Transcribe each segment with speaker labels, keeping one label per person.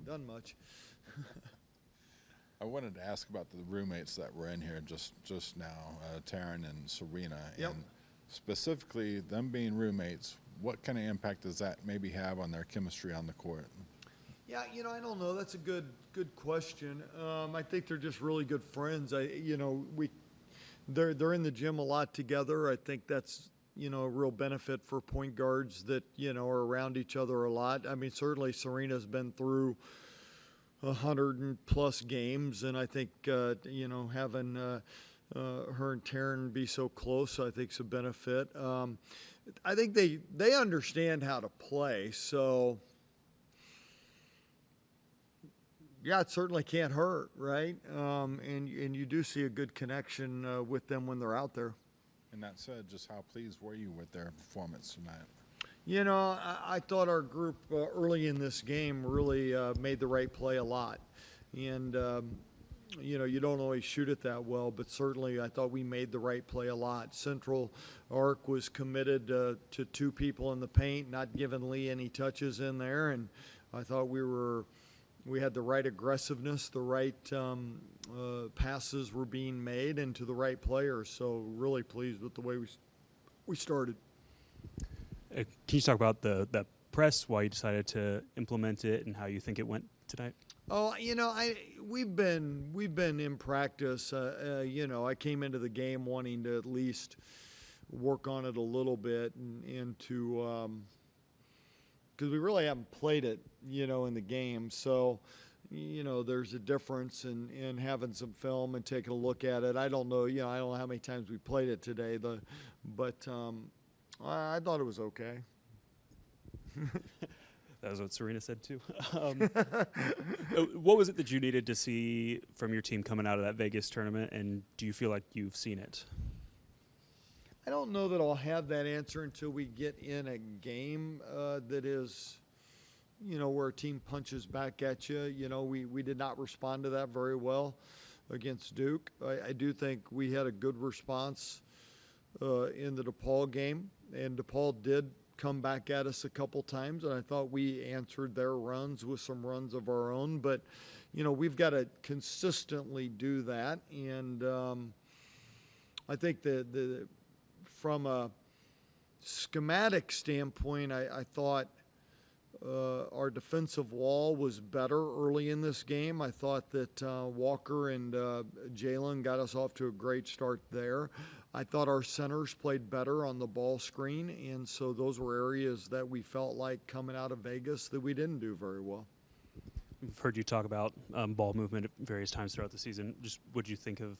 Speaker 1: done much.
Speaker 2: I wanted to ask about the roommates that were in here just now, Taryn and Serena,
Speaker 1: Yep.
Speaker 2: and specifically them being roommates. What kind of impact does that maybe have on their chemistry on the court?
Speaker 1: Yeah, I don't know. That's a good question. I think they're just really good friends. They're in the gym a lot together. I think that's a real benefit for point guards that are around each other a lot. I mean, certainly Serena's been through 100+ games, and I think having her and Taryn be so close, I think, is a benefit. I think they understand how to play, so yeah, it certainly can't hurt, right? And you do see a good connection with them when they're out there.
Speaker 2: And that said, just how pleased were you with their performance tonight?
Speaker 1: I thought our group early in this game really made the right play a lot. And, you don't always shoot it that well, but certainly I thought we made the right play a lot. Central Arc was committed to two people in the paint, not giving Lee any touches in there. And I thought we had the right aggressiveness, the right passes were being made, and to the right players. So really pleased with the way we started.
Speaker 3: Can you talk about the press, why you decided to implement it, and how you think it went tonight?
Speaker 1: Oh, we've been in practice. I came into the game wanting to at least work on it a little bit, and to because we really haven't played it, in the game. So, there's a difference in having some film and taking a look at it. I don't know, I don't know how many times we played it today, but I thought it was okay.
Speaker 3: That was what Serena said too. What was it that you needed to see from your team coming out of that Vegas tournament, and do you feel like you've seen it?
Speaker 1: I don't know that I'll have that answer until we get in a game that is, where a team punches back at you. We did not respond to that very well against Duke. I do think we had a good response in the DePaul game, and DePaul did come back at us a couple times, and I thought we answered their runs with some runs of our own. But, we've got to consistently do that, and I think from a schematic standpoint, I thought our defensive wall was better early in this game. I thought that Walker and Jalen got us off to a great start there. I thought our centers played better on the ball screen, and so those were areas that we felt like coming out of Vegas that we didn't do very well.
Speaker 3: I've heard you talk about ball movement at various times throughout the season. Just what did you think of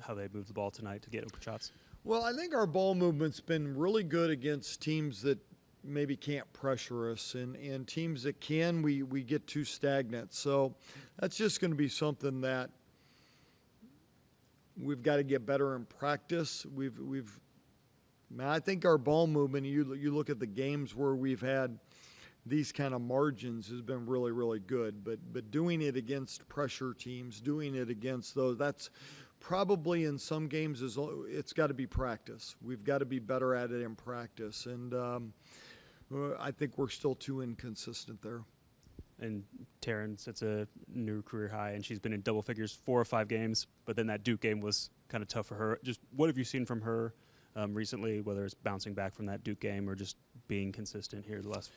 Speaker 3: how they moved the ball tonight to get open shots?
Speaker 1: Well, I think our ball movement's been really good against teams that maybe can't pressure us, and teams that can, we get too stagnant. So that's just going to be something that we've got to get better in practice. I think our ball movement, you look at the games where we've had these kind of margins, has been really, really good. But doing it against pressure teams, doing it against those, that's probably in some games it's got to be practice. We've got to be better at it in practice, and I think we're still too inconsistent there.
Speaker 3: And Taryn sets a new career high, and she's been in double figures 4 or 5 games, but then that Duke game was kind of tough for her. Just what have you seen from her recently, whether it's bouncing back from that Duke game or just being consistent here the last?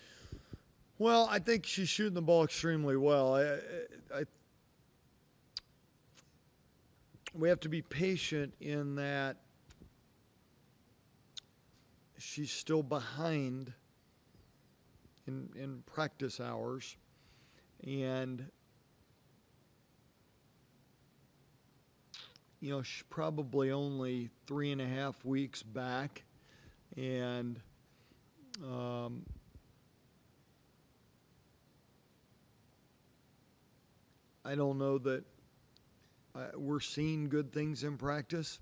Speaker 1: Well, I think she's shooting the ball extremely well. We have to be patient in that she's still behind in practice hours. And, she's probably only 3.5 weeks back. And I don't know that we're seeing good things in practice.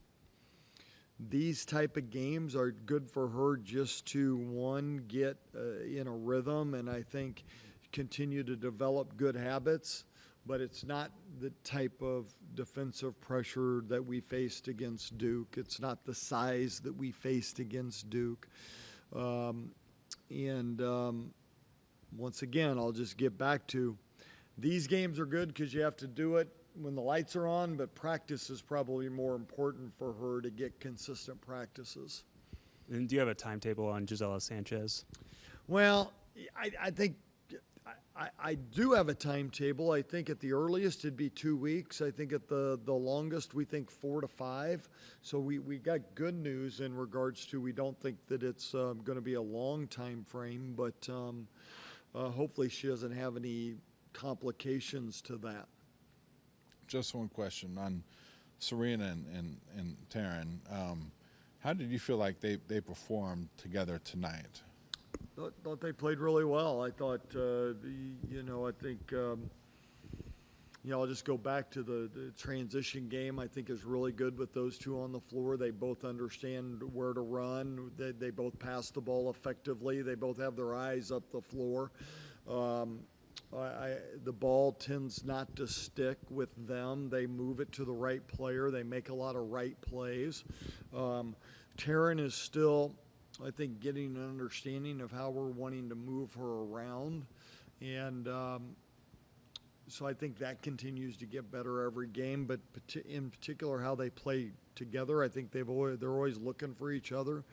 Speaker 1: These type of games are good for her just to, one, get in a rhythm, and I think continue to develop good habits, but it's not the type of defensive pressure that we faced against Duke. It's not the size that we faced against Duke. Once again, I'll just get back to these games are good because you have to do it when the lights are on, but practice is probably more important for her to get consistent practices.
Speaker 3: And do you have a timetable on Gisela Sanchez?
Speaker 1: Well, I think I do have a timetable. I think at the earliest it'd be 2 weeks. I think at the longest we think 4 to 5. So we got good news in regards to we don't think that it's going to be a long time frame, but hopefully she doesn't have any complications to that.
Speaker 2: Just one question on Serena and Taryn. How did you feel like they performed together tonight?
Speaker 1: Thought they played really well. I thought, I think, I'll just go back to the transition game. I think is really good with those two on the floor. They both understand where to run. They both pass the ball effectively. They both have their eyes up the floor. The ball tends not to stick with them. They move it to the right player. They make a lot of right plays. Taryn is still, I think, getting an understanding of how we're wanting to move her around. And so I think that continues to get better every game. But in particular, how they play together, I think they're always looking for each other.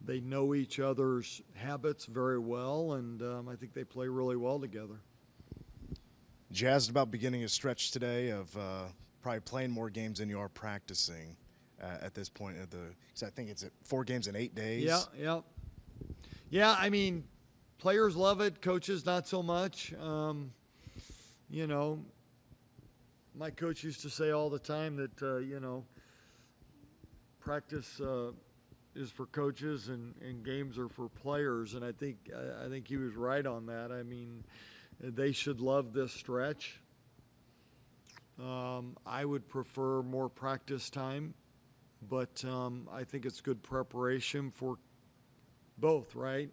Speaker 1: They know each other's habits very well, and I think they play really well together.
Speaker 4: Jazzed about beginning a stretch today of probably playing more games than you are practicing at this point. Because I think it's 4 games in 8 days.
Speaker 1: Yeah. I mean, players love it. Coaches not so much. My coach used to say all the time that practice is for coaches and games are for players, and I think he was right on that. I mean, they should love this stretch. I would prefer more practice time, but I think it's good preparation for both, right?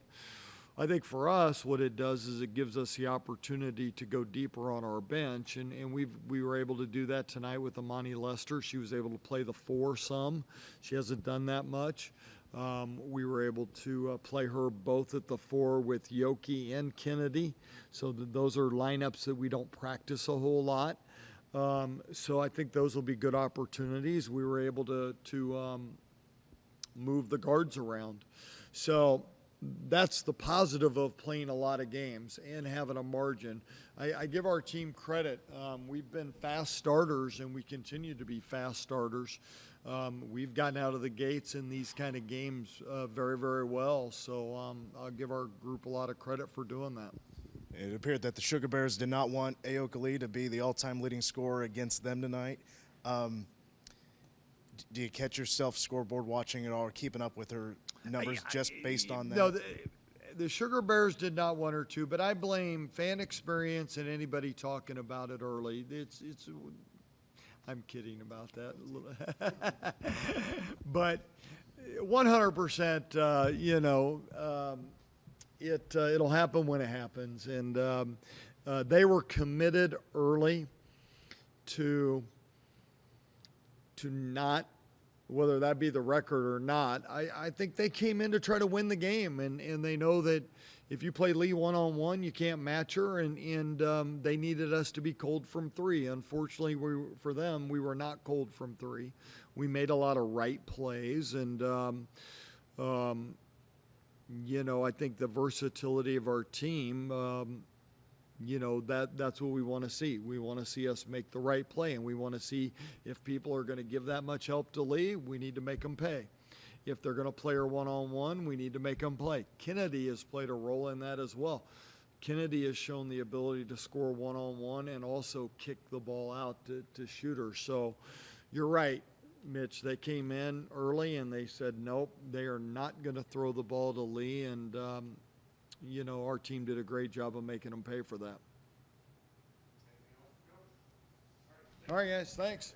Speaker 1: I think for us, what it does is it gives us the opportunity to go deeper on our bench, and we were able to do that tonight with Amani Lester. She was able to play the 4 some. She hasn't done that much. We were able to play her both at the 4 with Yoki and Kennedy. So those are lineups that we don't practice a whole lot. So I think those will be good opportunities. We were able to move the guards around. So that's the positive of playing a lot of games and having a margin. I give our team credit. We've been fast starters, and we continue to be fast starters. We've gotten out of the gates in these kind of games very, very well. So I'll give our group a lot of credit for doing that.
Speaker 4: It appeared that the Sugar Bears did not want Aoka Lee to be the all-time leading scorer against them tonight. Do you catch yourself scoreboard watching it all or keeping up with her numbers just based on that?
Speaker 1: No, the Sugar Bears did not want her to, but I blame fan experience and anybody talking about it early. I'm kidding about that. But 100%, it'll happen when it happens. And they were committed early to not, whether that be the record or not. I think they came in to try to win the game, and they know that if you play Lee one-on-one, you can't match her, and they needed us to be cold from 3. Unfortunately, for them, we were not cold from 3. We made a lot of right plays, and I think the versatility of our team, that's what we want to see. We want to see us make the right play, and we want to see if people are going to give that much help to Lee, we need to make them pay. If they're going to play her one-on-one, we need to make them play. Kennedy has played a role in that as well. Kennedy has shown the ability to score one-on-one and also kick the ball out to shoot her. So you're right, Mitch. They came in early and they said, nope, they are not going to throw the ball to Lee, and our team did a great job of making them pay for that. All right, guys, thanks.